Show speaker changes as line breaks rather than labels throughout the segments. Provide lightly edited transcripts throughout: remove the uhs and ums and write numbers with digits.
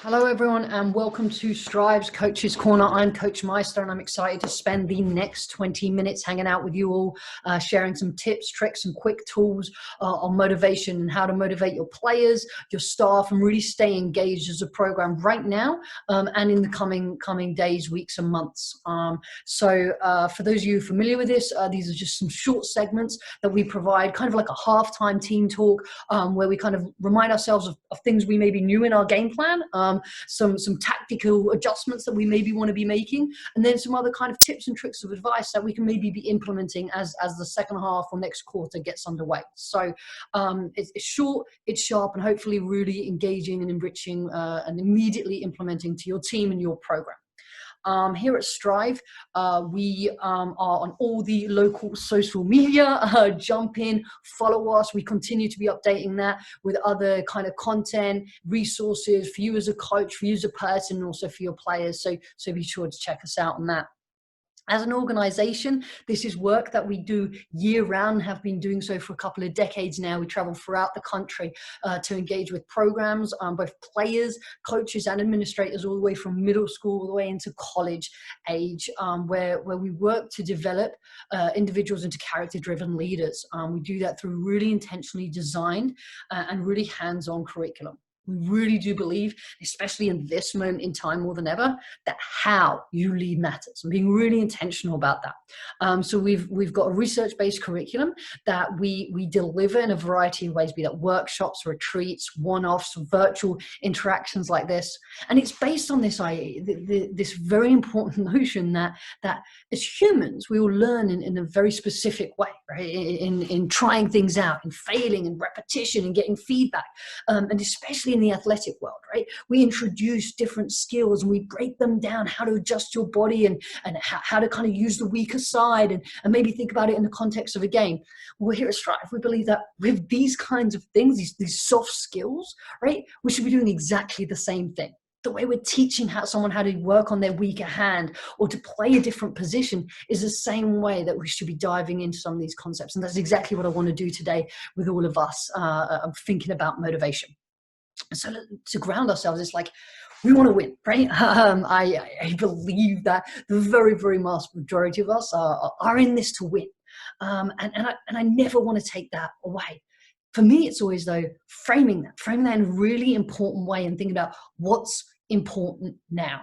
Hello everyone and welcome to Strive's Coach's Corner. I'm Coach Meister and I'm excited to spend the next 20 minutes hanging out with you all, sharing some tips, tricks and quick tools on motivation and how to motivate your players, your staff, and really stay engaged as a program right now and in the coming days, weeks and months. So for those of you familiar with this, these are just some short segments that we provide, kind of like a halftime team talk where we kind of remind ourselves of things we maybe knew in our game plan, some tactical adjustments that we maybe want to be making, and then some other kind of tips and tricks of advice that we can maybe be implementing as the second half or next quarter gets underway. So it's short, it's sharp, and hopefully really engaging and enriching and immediately implementing to your team and your program. Here at Strive, we are on all the local social media. Jump in, follow us. We continue to be updating that with other kind of content, resources for you as a coach, for you as a person, and also for your players. So be sure to check us out on that. As an organization, this is work that we do year round, have been doing so for a couple of decades now. We travel throughout the country to engage with programs, both players, coaches, and administrators, all the way from middle school all the way into college age, where we work to develop individuals into character-driven leaders. We do that through really intentionally designed and really hands-on curriculum. We really do believe, especially in this moment in time more than ever, that how you lead matters, and being really intentional about that. So we've got a research-based curriculum that we deliver in a variety of ways, be that workshops, retreats, one-offs, virtual interactions like this. And it's based on this this very important notion that as humans, we will learn in a very specific way, right? In trying things out, in failing, and repetition, and getting feedback, and especially in the athletic world, right? We introduce different skills and we break them down, how to adjust your body and how to kind of use the weaker side and maybe think about it in the context of a game. Well, here at Strive, we believe that with these kinds of things, these soft skills, right, we should be doing exactly the same thing. The way we're teaching someone how to work on their weaker hand or to play a different position is the same way that we should be diving into some of these concepts. And that's exactly what I want to do today with all of us thinking about motivation. So to ground ourselves, it's like we want to win, right? I believe that the very, very vast majority of us are in this to win. And I never want to take that away. For me, it's always, though, framing that in a really important way and thinking about what's important now.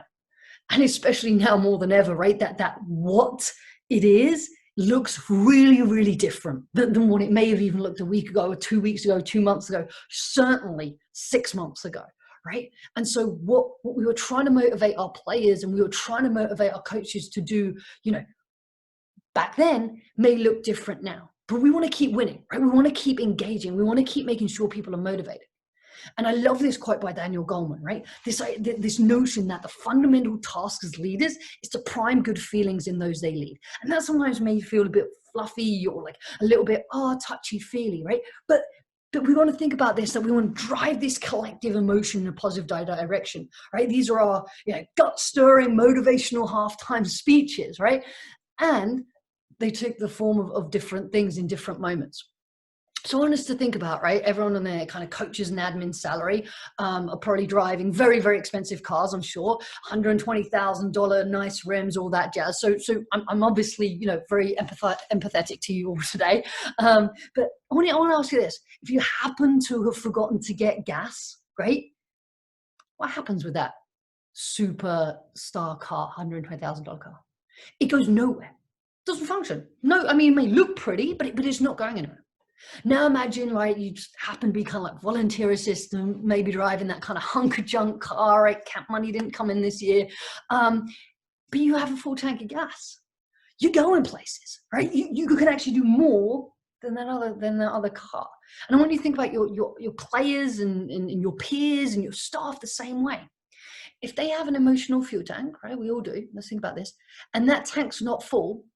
And especially now more than ever, right? That what it is looks really, really different than what it may have even looked a week ago or 2 weeks ago, 2 months ago, certainly 6 months ago, right? And so what we were trying to motivate our players and we were trying to motivate our coaches to do, back then may look different now. But we want to keep winning, right? We want to keep engaging. We want to keep making sure people are motivated. And I love this quote by Daniel Goleman, right? This notion that the fundamental task as leaders is to prime good feelings in those they lead. And that sometimes may feel a bit fluffy or like a little bit, touchy-feely, right? But we want to think about this, that we want to drive this collective emotion in a positive direction, right? These are our gut-stirring, motivational halftime speeches, right? And they take the form of different things in different moments. So I want us to think about, right, everyone on their kind of coaches and admin salary are probably driving very, very expensive cars, I'm sure, $120,000, nice rims, all that jazz. So I'm obviously, very empathetic to you all today. But I want to ask you this. If you happen to have forgotten to get gas, right, what happens with that superstar car, $120,000 car? It goes nowhere. It doesn't function. No, I mean, it may look pretty, but it's not going anywhere. Now imagine, right, you just happen to be kind of like volunteer assistant, maybe driving that kind of hunk of junk car, right? Camp money didn't come in this year, but you have a full tank of gas. You're going places, right? You can actually do more than that other car. And I want you to think about your players and your peers and your staff the same way. If they have an emotional fuel tank, right? We all do. Let's think about this. And that tank's not full,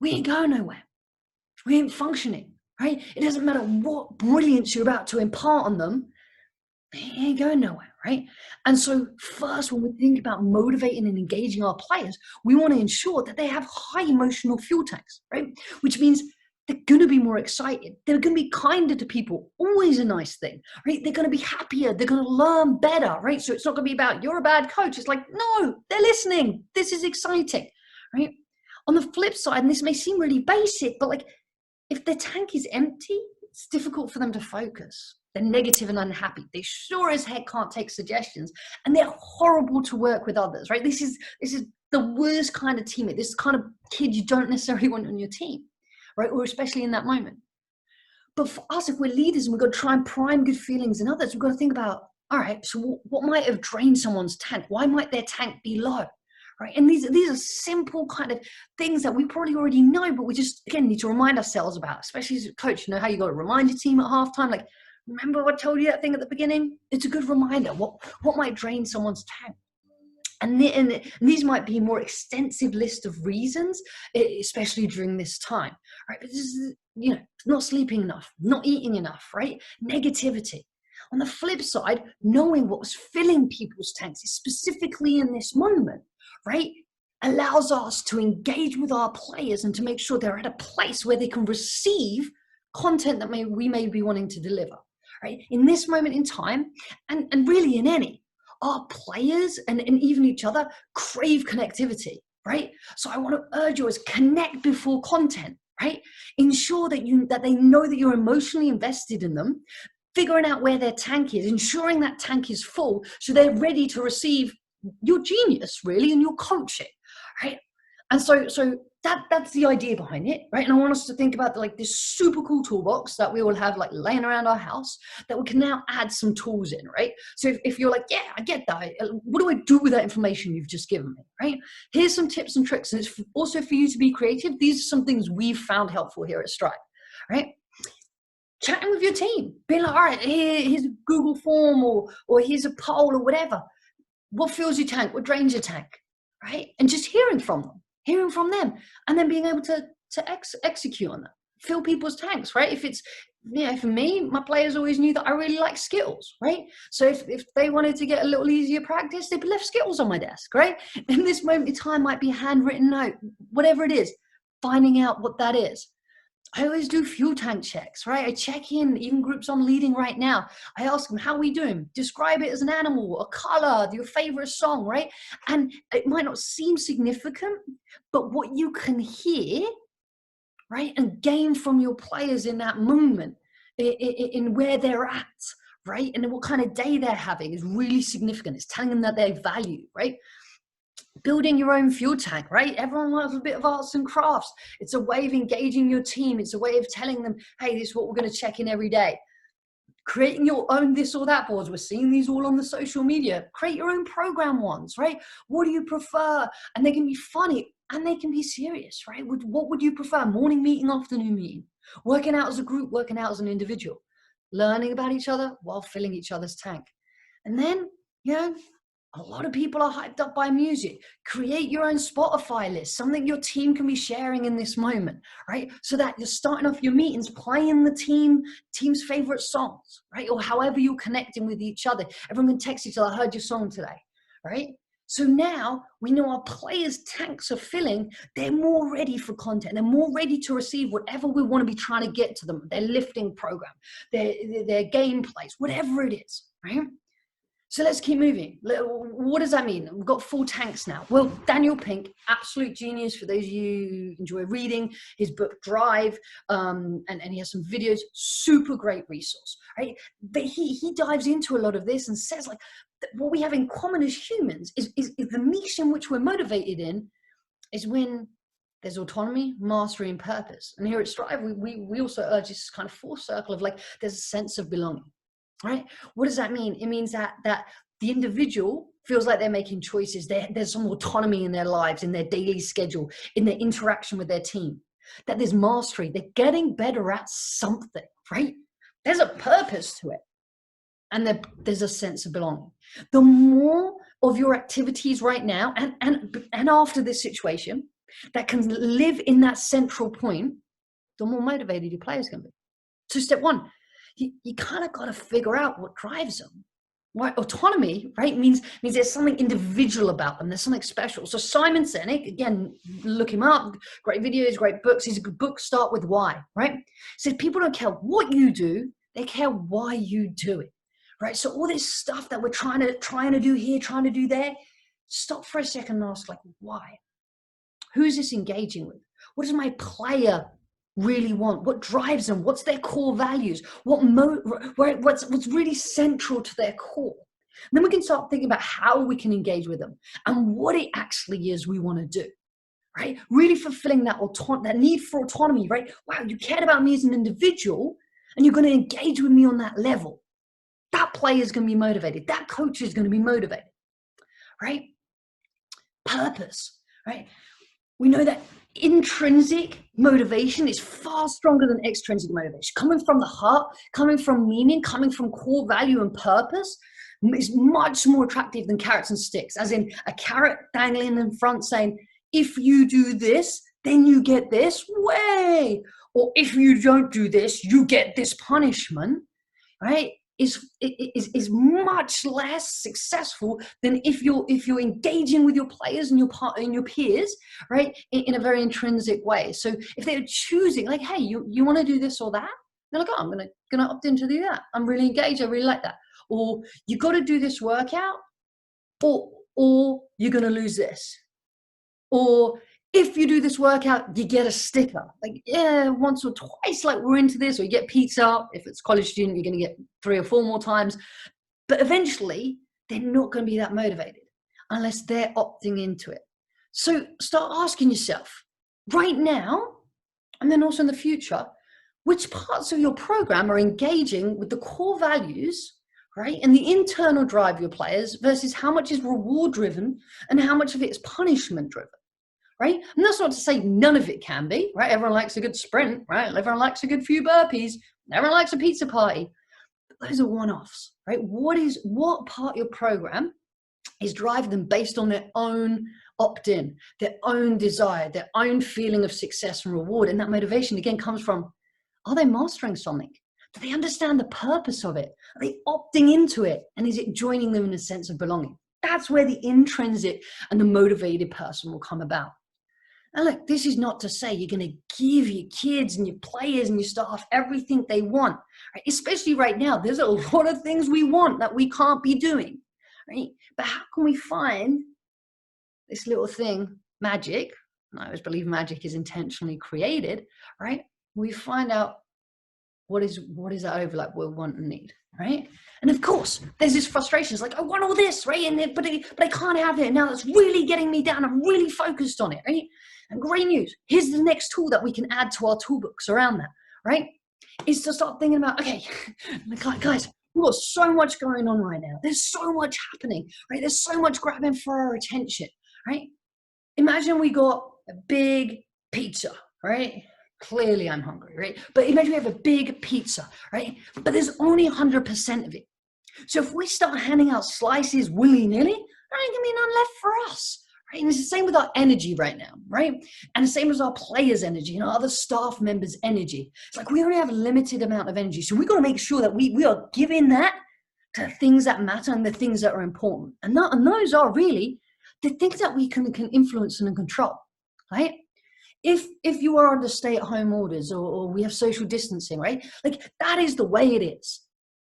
we ain't going nowhere. We ain't functioning. Right? It doesn't matter what brilliance you're about to impart on them, they ain't going nowhere, right? And so first, when we think about motivating and engaging our players, we want to ensure that they have high emotional fuel tanks, right? Which means they're going to be more excited. They're going to be kinder to people. Always a nice thing, right? They're going to be happier. They're going to learn better, right? So it's not going to be about you're a bad coach. It's like, no, they're listening. This is exciting, right? On the flip side, and this may seem really basic, but like if their tank is empty, it's difficult for them to focus. They're negative and unhappy. They sure as heck can't take suggestions, and they're horrible to work with others, right? This is the worst kind of teammate. This kind of kid you don't necessarily want on your team, right? Or especially in that moment. But for us, if we're leaders and we've got to try and prime good feelings in others, we've got to think about, all right, so what might have drained someone's tank? Why might their tank be low? Right? And these are simple kind of things that we probably already know, but we just, again, need to remind ourselves about, especially as a coach. You know how you got to remind your team at halftime, like, remember I told you that thing at the beginning? It's a good reminder. What might drain someone's tank? And these might be a more extensive list of reasons, especially during this time, right? But this is, not sleeping enough, not eating enough, right? Negativity. On the flip side, knowing what was filling people's tanks, specifically in this moment, right, allows us to engage with our players and to make sure they're at a place where they can receive content that we may be wanting to deliver, right? In this moment in time, and really in any, our players and even each other crave connectivity, right? So I want to urge you is connect before content, right? Ensure that they know that you're emotionally invested in them, figuring out where their tank is, ensuring that tank is full so they're ready to receive your genius, really, and your coaching, right? And so that's the idea behind it, right? And I want us to think about like this super cool toolbox that we all have like laying around our house that we can now add some tools in, right? So if you're like, yeah, I get that. What do I do with that information you've just given me, right? Here's some tips and tricks. And it's also for you to be creative. These are some things we've found helpful here at Strive, right? Chatting with your team, being like, all right, here's a Google form or here's a poll or whatever. What fills your tank? What drains your tank, right? And just hearing from them, and then being able to execute on that, fill people's tanks, right? If it's, for me, my players always knew that I really like skills, right? So if they wanted to get a little easier practice, they'd left skills on my desk, right? In this moment in time might be a handwritten note, whatever it is, finding out what that is. I always do fuel tank checks, right? I check in, even groups I'm leading right now. I ask them, how are we doing? Describe it as an animal, a color, your favorite song, right? And it might not seem significant, but what you can hear, right, and gain from your players in that moment, in where they're at, right? And what kind of day they're having is really significant. It's telling them that they value, right? Building your own fuel tank, right? Everyone loves a bit of arts and crafts. It's a way of engaging your team. It's a way of telling them, hey, this is what we're going to check in every day. Creating your own this or that boards. We're seeing these all on the social media. Create your own program ones, right? What do you prefer? And they can be funny and they can be serious, right? What would you prefer? Morning meeting, afternoon meeting? Working out as a group, working out as an individual? Learning about each other while filling each other's tank. And then, a lot of people are hyped up by music. Create your own Spotify list, something your team can be sharing in this moment, right? So that you're starting off your meetings playing the team's favorite songs, right? Or however you're connecting with each other. Everyone can text each other, I heard your song today, right? So now we know our players' tanks are filling. They're more ready for content. They're more ready to receive whatever we want to be trying to get to them. Their lifting program, their gameplays, whatever it is, right? So let's keep moving. What does that mean? We've got full tanks now. Well, Daniel Pink, absolute genius for those of you who enjoy reading his book Drive, and he has some videos, super great resource, right? But he dives into a lot of this and says like, what we have in common as humans is the niche in which we're motivated in is when there's autonomy, mastery, and purpose. And here at Strive, we also urge this kind of full circle of like, there's a sense of belonging. Right? What does that mean? It means that the individual feels like they're making choices. There's some autonomy in their lives, in their daily schedule, in their interaction with their team. That there's mastery. They're getting better at something, right? There's a purpose to it. And there's a sense of belonging. The more of your activities right now and after this situation that can live in that central point, the more motivated your players can be. So step one, you kind of got to figure out what drives them. Right, autonomy, right, means there's something individual about them. There's something special. So Simon Sinek, again, look him up. Great videos, great books. His book Start With Why, right? Says people don't care what you do; they care why you do it, right? So all this stuff that we're trying to do here, trying to do there, stop for a second and ask, like, why? Who's this engaging with? What does my player really want? What drives them? What's their core values? What's really central to their core? And then we can start thinking about how we can engage with them and what it actually is we want to do, right? Really fulfilling that need for autonomy, right? Wow, you cared about me as an individual and you're going to engage with me on that level. That player is going to be motivated. That coach is going to be motivated, right? Purpose, right? We know that intrinsic motivation is far stronger than extrinsic motivation. Coming from the heart, coming from meaning, coming from core value and purpose is much more attractive than carrots and sticks. As in a carrot dangling in front saying, if you do this, then you get this way. Or if you don't do this, you get this punishment, right? Is much less successful than if you're engaging with your players and your peers, right, in a very intrinsic way. So if they're choosing, like, hey, you want to do this or that, they're like, oh, I'm gonna opt in to do that. I'm really engaged. I really like that. Or you got to do this workout, or you're gonna lose this. Or if you do this workout, you get a sticker. Like, yeah, once or twice, like we're into this, or you get pizza. If it's college student, you're going to get 3 or 4 more times. But eventually, they're not going to be that motivated unless they're opting into it. So start asking yourself right now, and then also in the future, which parts of your program are engaging with the core values, right, and the internal drive of your players versus how much is reward driven and how much of it is punishment driven. Right? And that's not to say none of it can be, right? Everyone likes a good sprint, right? Everyone likes a good few burpees. Everyone likes a pizza party. But those are one-offs, right? What part of your program is driving them based on their own opt-in, their own desire, their own feeling of success and reward? And that motivation, again, comes from, are they mastering something? Do they understand the purpose of it? Are they opting into it? And is it joining them in a sense of belonging? That's where the intrinsic and the motivated person will come about. And look, this is not to say you're going to give your kids and your players and your staff everything they want, right? Especially right now. There's a lot of things we want that we can't be doing, right? But how can we find this little thing, magic? And I always believe magic is intentionally created, right? We find out what is that overlap we want and need, right? And of course, there's this frustration. It's like, I want all this, right? But I can't have it. Now that's really getting me down. I'm really focused on it, right? And great news. Here's the next tool that we can add to our toolbox around that, right? Is to start thinking about, okay, guys, we've got so much going on right now. There's so much happening, right? There's so much grabbing for our attention, right? Imagine we got a big pizza, right? Clearly I'm hungry, right? But imagine we have a big pizza, right? But there's only 100% of it. So if we start handing out slices willy-nilly, there ain't gonna be none left for us, right? And it's the same with our energy right now, right? And the same as our players' energy and our other staff members' energy. It's like we only have a limited amount of energy. So we got to make sure that we are giving that to things that matter and the things that are important. And those are really the things that we can influence and control, right? If you are under stay-at-home orders or we have social distancing, right? Like that is the way it is,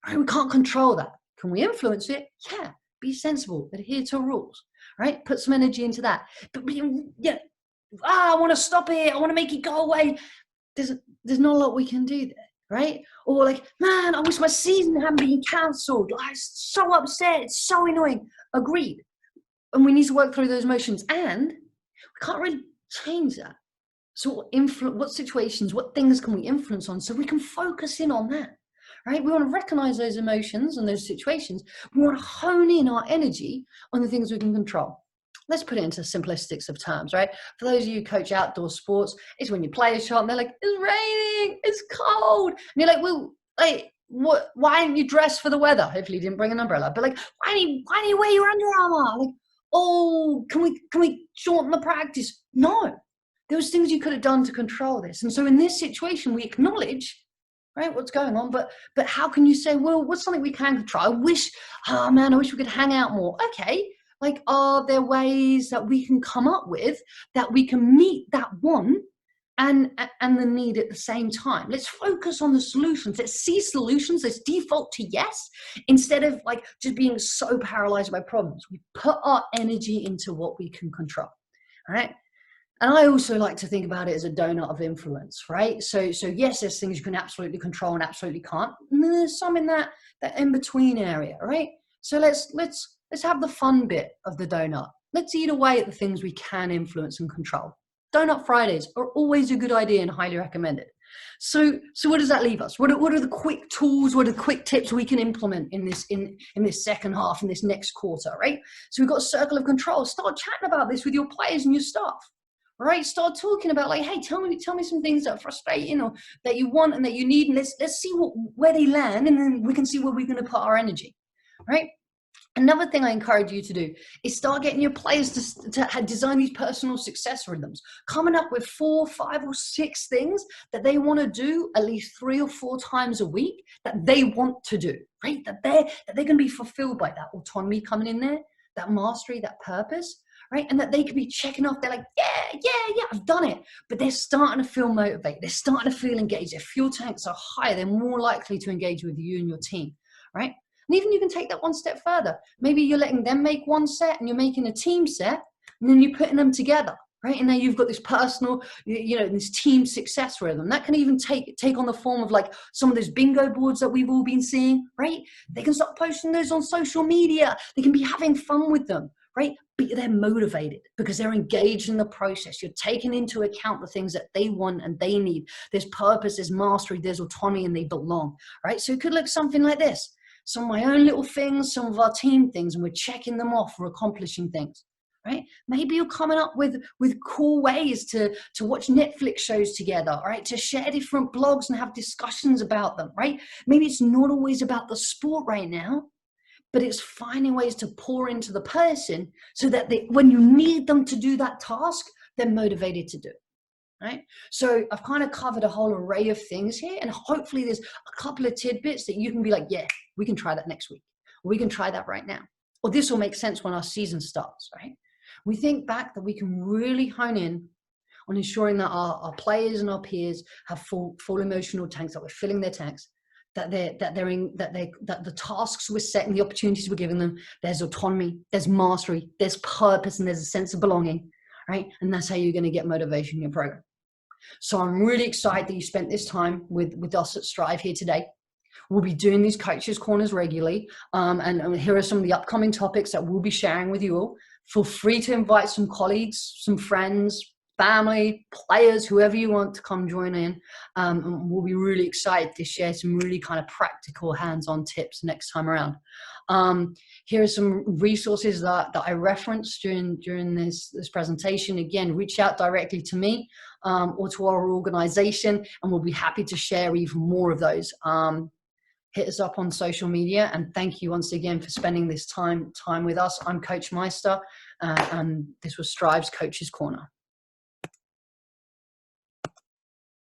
right? We can't control that. Can we influence it? Yeah. Be sensible, adhere to rules, right? Put some energy into that. But yeah, I want to stop it. I want to make it go away. There's not a lot we can do there, right? Or like, man, I wish my season hadn't been cancelled. I'm so upset. It's so annoying. Agreed. And we need to work through those emotions. And we can't really change that. So what situations, what things can we influence on so we can focus in on that, right? We want to recognize those emotions and those situations. We want to hone in our energy on the things we can control. Let's put it into simplistics of terms, right? For those of you who coach outdoor sports, it's when you play a shot and they're like, it's raining, it's cold. And you're like, well, like, what? Why didn't you dress for the weather? Hopefully you didn't bring an umbrella. But like, why do you wear your Under Armour? Like, oh, can we shorten the practice? No. There was things you could have done to control this. And so in this situation, we acknowledge, right? What's going on? But how can you say, well, what's something we can control? I wish we could hang out more. Okay, like, are there ways that we can come up with that we can meet that want and the need at the same time? Let's focus on the solutions. Let's see solutions. Let's default to yes, instead of like just being so paralyzed by problems. We put our energy into what we can control. All right. And I also like to think about it as a donut of influence, right? So yes, there's things you can absolutely control and absolutely can't. And then there's some in that in between area, right? So let's have the fun bit of the donut. Let's eat away at the things we can influence and control. Donut Fridays are always a good idea and highly recommended. So what does that leave us? What are the quick tools? What are the quick tips we can implement in this second half, in this next quarter, right? So we've got a circle of control. Start chatting about this with your players and your staff. Right, start talking about like, hey, tell me some things that are frustrating or that you want and that you need, and let's see where they land, and then we can see where we're going to put our energy. Right. Another thing I encourage you to do is start getting your players to design these personal success rhythms, coming up with 4, 5, or 6 things that they want to do at least 3 or 4 times a week that they want to do. Right, that they're going to be fulfilled by that autonomy coming in there, that mastery, that purpose. Right, and that they could be checking off. They're like, yeah, I've done it. But they're starting to feel motivated. They're starting to feel engaged. Their fuel tanks are higher. They're more likely to engage with you and your team, right? And even you can take that one step further. Maybe you're letting them make one set and you're making a team set, and then you're putting them together, right? And now you've got this personal, this team success rhythm. That can even take on the form of like some of those bingo boards that we've all been seeing, right? They can start posting those on social media. They can be having fun with them. Right? But they're motivated because they're engaged in the process. You're taking into account the things that they want and they need. There's purpose, there's mastery, there's autonomy, and they belong, right? So it could look something like this. Some of my own little things, some of our team things, and we're checking them off, we're accomplishing things, right? Maybe you're coming up with cool ways to watch Netflix shows together, right? To share different blogs and have discussions about them, right? Maybe it's not always about the sport right now, but it's finding ways to pour into the person so that when you need them to do that task, they're motivated to do it, right? So I've kind of covered a whole array of things here, and hopefully there's a couple of tidbits that you can be like, yeah, we can try that next week. Or we can try that right now. Or this will make sense when our season starts, right? We think back that we can really hone in on ensuring that our players and our peers have full emotional tanks, that we're filling their tanks, that the tasks we're setting, the opportunities we're giving them, there's autonomy, there's mastery, there's purpose, and there's a sense of belonging, right? And that's how you're going to get motivation in your program. So I'm really excited that you spent this time with us at Strive here today. We'll be doing these coaches corners regularly, and here are some of the upcoming topics that we'll be sharing with you all. Feel free to invite some colleagues, some friends, family, players, whoever you want to come join in. And we'll be really excited to share some really kind of practical hands-on tips next time around. Here are some resources that I referenced during this presentation. Again, reach out directly to me or to our organization, and we'll be happy to share even more of those. Hit us up on social media, and thank you once again for spending this time with us. I'm Coach Meister, and this was Strive's Coaches Corner.